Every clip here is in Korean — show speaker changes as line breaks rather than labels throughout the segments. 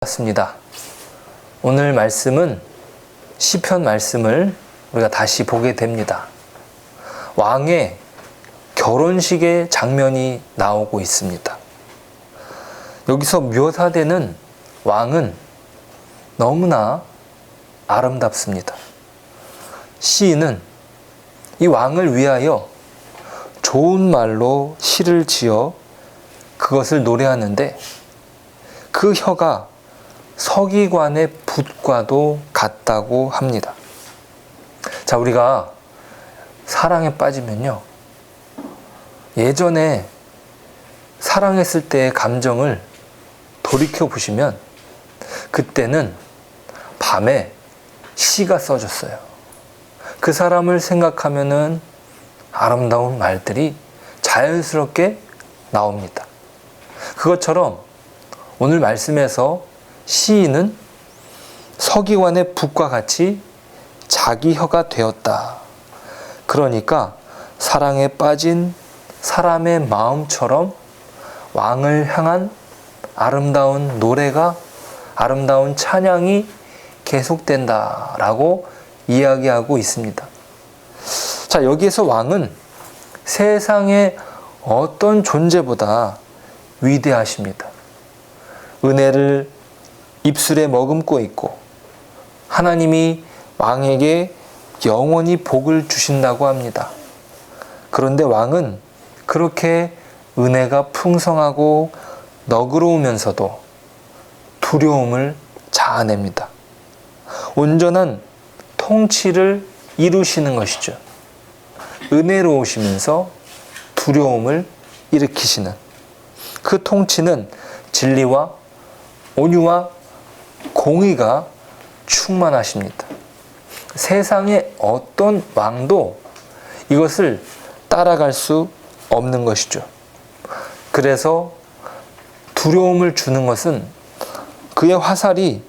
맞습니다. 오늘 말씀은 시편 말씀을 우리가 다시 보게 됩니다. 왕의 결혼식의 장면이 나오고 있습니다. 여기서 묘사되는 왕은 너무나 아름답습니다. 시인은 이 왕을 위하여 좋은 말로 시를 지어 그것을 노래하는데 그 혀가 서기관의 붓과도 같다고 합니다. 자, 우리가 사랑에 빠지면요, 예전에 사랑했을 때의 감정을 돌이켜 보시면 그때는 밤에 시가 써졌어요. 그 사람을 생각하면은 아름다운 말들이 자연스럽게 나옵니다. 그것처럼 오늘 말씀에서 시인은 서기관의 붓과 같이 자기 혀가 되었다. 그러니까 사랑에 빠진 사람의 마음처럼 왕을 향한 아름다운 노래가, 아름다운 찬양이 계속된다라고 이야기하고 있습니다. 자, 여기에서 왕은 세상의 어떤 존재보다 위대하십니다. 은혜를 입술에 머금고 있고 하나님이 왕에게 영원히 복을 주신다고 합니다. 그런데 왕은 그렇게 은혜가 풍성하고 너그러우면서도 두려움을 자아냅니다. 온전한 통치를 이루시는 것이죠. 은혜로우시면서 두려움을 일으키시는 그 통치는 진리와 온유와 공의가 충만하십니다. 세상의 어떤 왕도 이것을 따라갈 수 없는 것이죠. 그래서 두려움을 주는 것은 그의 화살이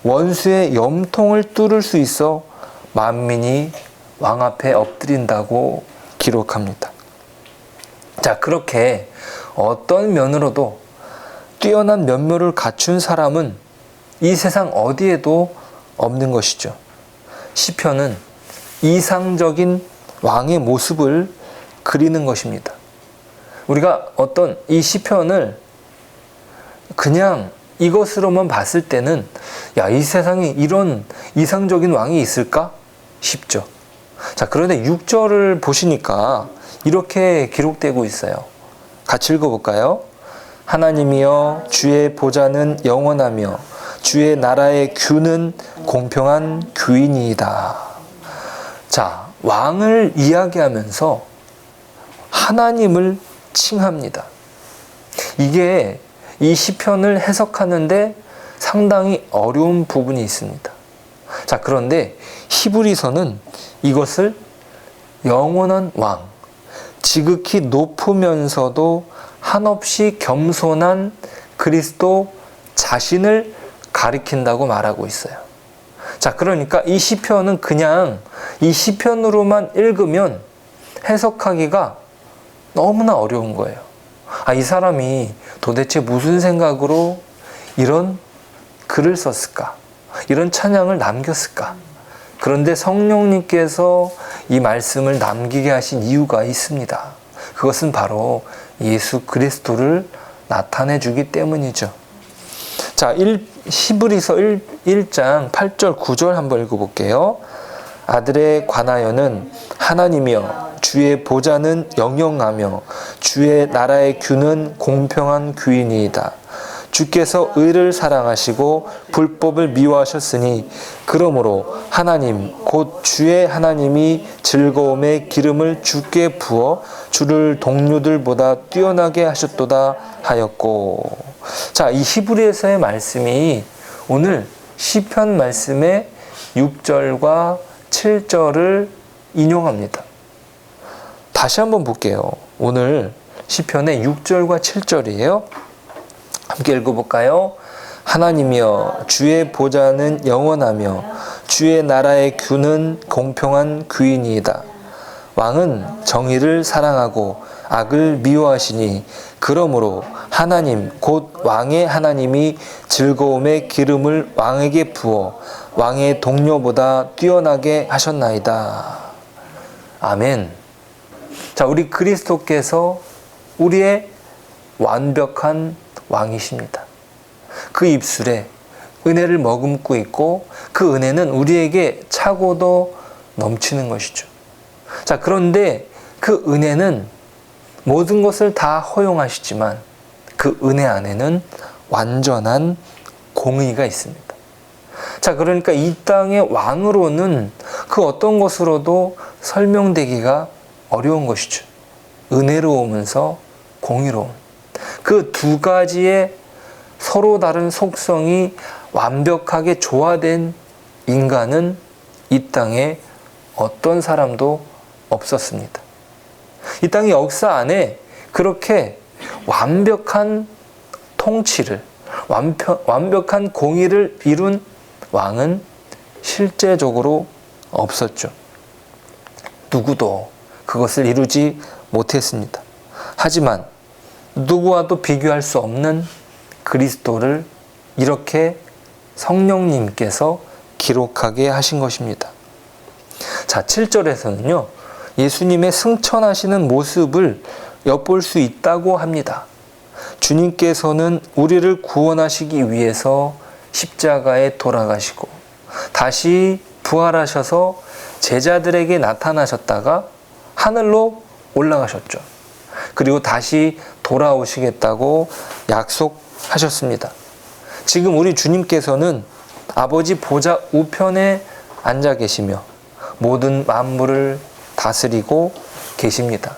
원수의 염통을 뚫을 수 있어 만민이 왕 앞에 엎드린다고 기록합니다. 자, 그렇게 어떤 면으로도 뛰어난 면모를 갖춘 사람은 이 세상 어디에도 없는 것이죠. 시편은 이상적인 왕의 모습을 그리는 것입니다. 우리가 어떤 이 시편을 그냥 이것으로만 봤을 때는 야, 이 세상에 이런 이상적인 왕이 있을까 싶죠. 자, 그런데 6절을 보시니까 이렇게 기록되고 있어요. 같이 읽어볼까요? 하나님이여, 주의 보좌는 영원하며 주의 나라의 규는 공평한 규이니이다. 자, 왕을 이야기하면서 하나님을 칭합니다. 이게 이 시편을 해석하는데 상당히 어려운 부분이 있습니다. 자, 그런데 히브리서는 이것을 영원한 왕, 지극히 높으면서도 한없이 겸손한 그리스도 자신을 가리킨다고 말하고 있어요. 자, 그러니까 이 시편은 그냥 이 시편으로만 읽으면 해석하기가 너무나 어려운 거예요. 아, 이 사람이 도대체 무슨 생각으로 이런 글을 썼을까? 이런 찬양을 남겼을까? 그런데 성령님께서 이 말씀을 남기게 하신 이유가 있습니다. 그것은 바로 예수 그리스도를 나타내 주기 때문이죠. 자, 히브리서 1장 8절 9절 한번 읽어볼게요. 아들에 관하여는 하나님이여, 주의 보좌는 영영하며 주의 나라의 규는 공평한 규이니이다. 주께서 의를 사랑하시고 불법을 미워하셨으니 그러므로 하나님 곧 주의 하나님이 즐거움의 기름을 주께 부어 주를 동료들보다 뛰어나게 하셨도다 하였고. 자, 이 히브리서의 말씀이 오늘 시편 말씀의 6절과 7절을 인용합니다. 다시 한번 볼게요. 오늘 시편의 6절과 7절이에요. 함께 읽어볼까요? 하나님이여, 주의 보좌는 영원하며 주의 나라의 규는 공평한 규이니이다. 왕은 정의를 사랑하고 악을 미워하시니 그러므로 하나님 곧 왕의 하나님이 즐거움의 기름을 왕에게 부어 왕의 동료보다 뛰어나게 하셨나이다. 아멘. 자, 우리 그리스도께서 우리의 완벽한 왕이십니다. 그 입술에 은혜를 머금고 있고 그 은혜는 우리에게 차고도 넘치는 것이죠. 자, 그런데 그 은혜는 모든 것을 다 허용하시지만 그 은혜 안에는 완전한 공의가 있습니다. 자, 그러니까 이 땅의 왕으로는 그 어떤 것으로도 설명되기가 어려운 것이죠. 은혜로우면서 공의로움. 그 두 가지의 서로 다른 속성이 완벽하게 조화된 인간은 이 땅에 어떤 사람도 없었습니다. 이 땅의 역사 안에 그렇게 완벽한 통치를, 완벽한 공의를 이룬 왕은 실제적으로 없었죠. 누구도 그것을 이루지 못했습니다. 하지만 누구와도 비교할 수 없는 그리스도를 이렇게 성령님께서 기록하게 하신 것입니다. 자, 7절에서는요, 예수님의 승천하시는 모습을 엿볼 수 있다고 합니다. 주님께서는 우리를 구원하시기 위해서 십자가에 돌아가시고 다시 부활하셔서 제자들에게 나타나셨다가 하늘로 올라가셨죠. 그리고 다시 돌아오시겠다고 약속하셨습니다. 지금 우리 주님께서는 아버지 보좌 우편에 앉아 계시며 모든 만물을 다스리고 계십니다.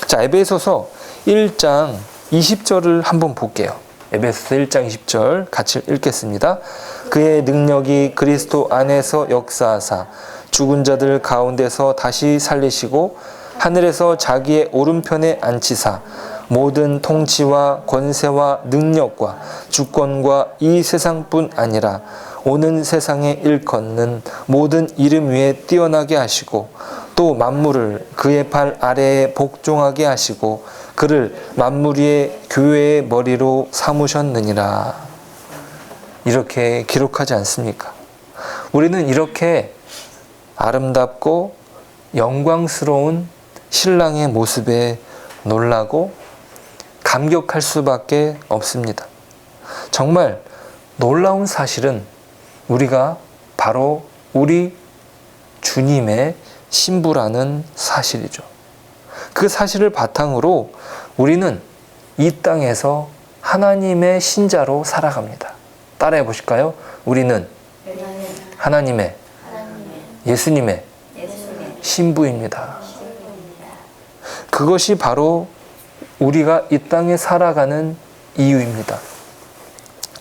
자, 에베소서 1장 20절을 한번 볼게요. 에베소서 1장 20절 같이 읽겠습니다. 그의 능력이 그리스도 안에서 역사하사 죽은 자들 가운데서 다시 살리시고 하늘에서 자기의 오른편에 앉히사 모든 통치와 권세와 능력과 주권과 이 세상뿐 아니라 오는 세상에 일컫는 모든 이름 위에 뛰어나게 하시고 또 만물을 그의 발 아래에 복종하게 하시고 그를 만물 위의 교회의 머리로 삼으셨느니라. 이렇게 기록하지 않습니까? 우리는 이렇게 아름답고 영광스러운 신랑의 모습에 놀라고 감격할 수밖에 없습니다. 정말 놀라운 사실은 우리가 바로 우리 주님의 신부라는 사실이죠. 그 사실을 바탕으로 우리는 이 땅에서 하나님의 신자로 살아갑니다. 따라해 보실까요? 우리는 하나님의 예수님의 신부입니다. 그것이 바로 우리가 이 땅에 살아가는 이유입니다.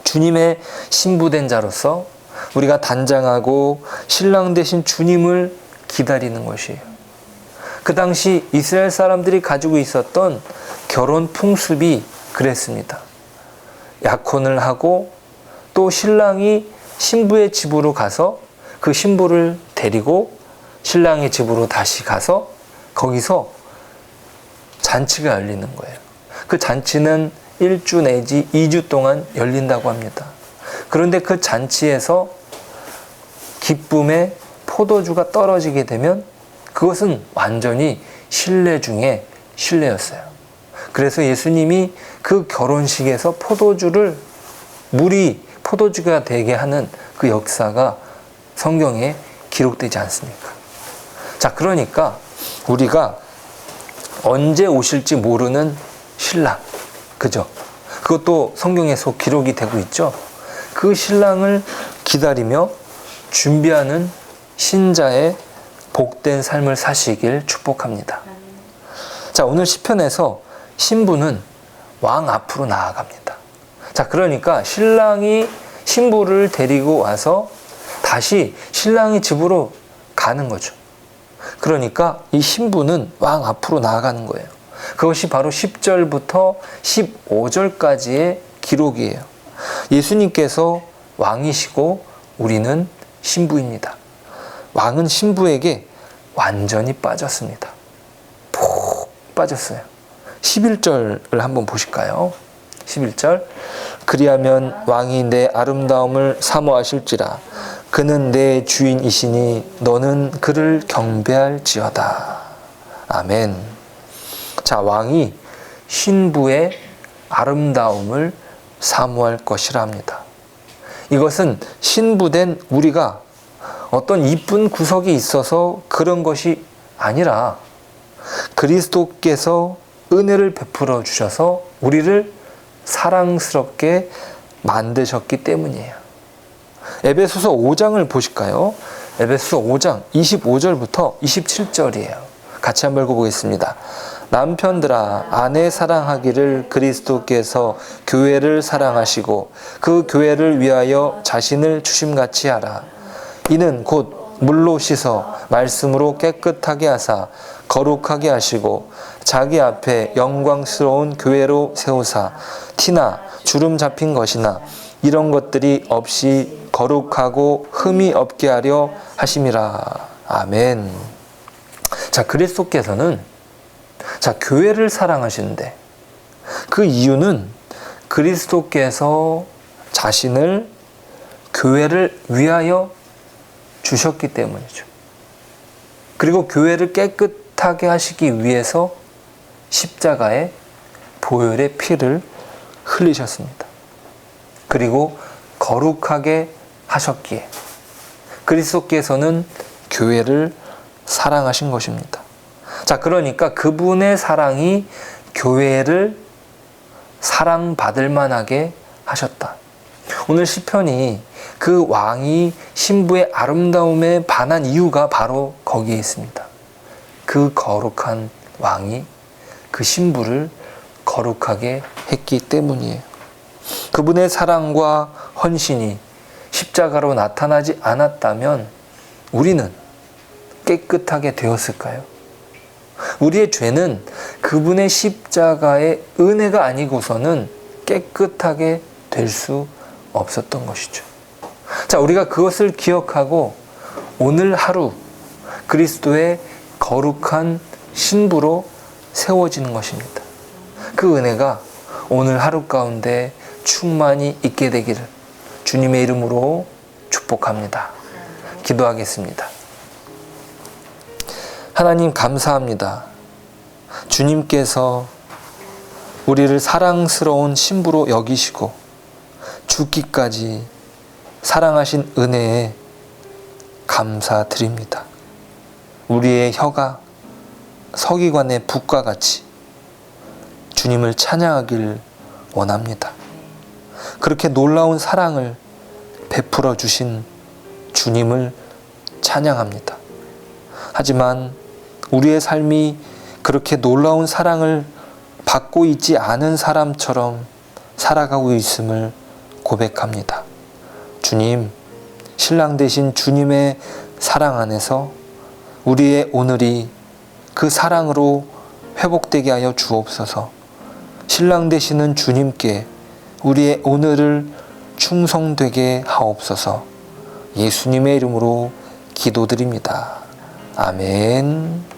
주님의 신부된 자로서 우리가 단장하고 신랑 되신 주님을 기다리는 것이에요. 그 당시 이스라엘 사람들이 가지고 있었던 결혼 풍습이 그랬습니다. 약혼을 하고 또 신랑이 신부의 집으로 가서 그 신부를 데리고 신랑의 집으로 다시 가서 거기서 잔치가 열리는 거예요. 그 잔치는 1주 내지 2주 동안 열린다고 합니다. 그런데 그 잔치에서 기쁨의 포도주가 떨어지게 되면 그것은 완전히 신뢰 중에 신뢰였어요. 그래서 예수님이 그 결혼식에서 포도주를 물이 포도주가 되게 하는 그 역사가 성경에 기록되지 않습니까? 자, 그러니까 우리가 언제 오실지 모르는 신랑, 그죠? 그것도 성경에서 기록이 되고 있죠. 그 신랑을 기다리며 준비하는 신자의 복된 삶을 사시길 축복합니다. 자, 오늘 시편에서 신부는 왕 앞으로 나아갑니다. 자, 그러니까 신랑이 신부를 데리고 와서 다시 신랑의 집으로 가는 거죠. 그러니까 이 신부는 왕 앞으로 나아가는 거예요. 그것이 바로 10절부터 15절까지의 기록이에요. 예수님께서 왕이시고 우리는 신부입니다. 왕은 신부에게 완전히 빠졌습니다. 푹 빠졌어요. 11절을 한번 보실까요? 11절 그리하면 왕이 내 아름다움을 사모하실지라 그는 내 주인이시니 너는 그를 경배할지어다. 아멘. 자, 왕이 신부의 아름다움을 사모할 것이라 합니다. 이것은 신부된 우리가 어떤 이쁜 구석이 있어서 그런 것이 아니라 그리스도께서 은혜를 베풀어 주셔서 우리를 사랑스럽게 만드셨기 때문이에요. 에베소서 5장을 보실까요? 에베소서 5장 25절부터 27절이에요. 같이 한번 읽어보겠습니다. 남편들아 아내 사랑하기를 그리스도께서 교회를 사랑하시고 그 교회를 위하여 자신을 주심같이 하라. 이는 곧 물로 씻어 말씀으로 깨끗하게 하사 거룩하게 하시고 자기 앞에 영광스러운 교회로 세우사 티나 주름 잡힌 것이나 이런 것들이 없이 거룩하고 흠이 없게 하려 하심이라. 아멘. 자, 그리스도께서는 교회를 사랑하시는데 그 이유는 그리스도께서 자신을 교회를 위하여 주셨기 때문이죠. 그리고 교회를 깨끗하게 하시기 위해서 십자가에 보혈의 피를 흘리셨습니다. 그리고 거룩하게 하셨기에 그리스도께서는 교회를 사랑하신 것입니다. 자, 그러니까 그분의 사랑이 교회를 사랑받을 만하게 하셨다. 오늘 시편이 그 왕이 신부의 아름다움에 반한 이유가 바로 거기에 있습니다. 그 거룩한 왕이 그 신부를 거룩하게 했기 때문이에요. 그분의 사랑과 헌신이 십자가로 나타나지 않았다면 우리는 깨끗하게 되었을까요? 우리의 죄는 그분의 십자가의 은혜가 아니고서는 깨끗하게 될 수 없었던 것이죠. 자, 우리가 그것을 기억하고 오늘 하루 그리스도의 거룩한 신부로 세워지는 것입니다. 그 은혜가 오늘 하루 가운데 충만히 있게 되기를 주님의 이름으로 축복합니다. 기도하겠습니다. 하나님 감사합니다. 주님께서 우리를 사랑스러운 신부로 여기시고 죽기까지 사랑하신 은혜에 감사드립니다. 우리의 혀가 서기관의 붓과 같이 주님을 찬양하길 원합니다. 그렇게 놀라운 사랑을 베풀어 주신 주님을 찬양합니다. 하지만 우리의 삶이 그렇게 놀라운 사랑을 받고 있지 않은 사람처럼 살아가고 있음을 고백합니다. 주님, 신랑 되신 주님의 사랑 안에서 우리의 오늘이 그 사랑으로 회복되게 하여 주옵소서. 신랑 되시는 주님께 우리의 오늘을 충성되게 하옵소서. 예수님의 이름으로 기도드립니다. 아멘.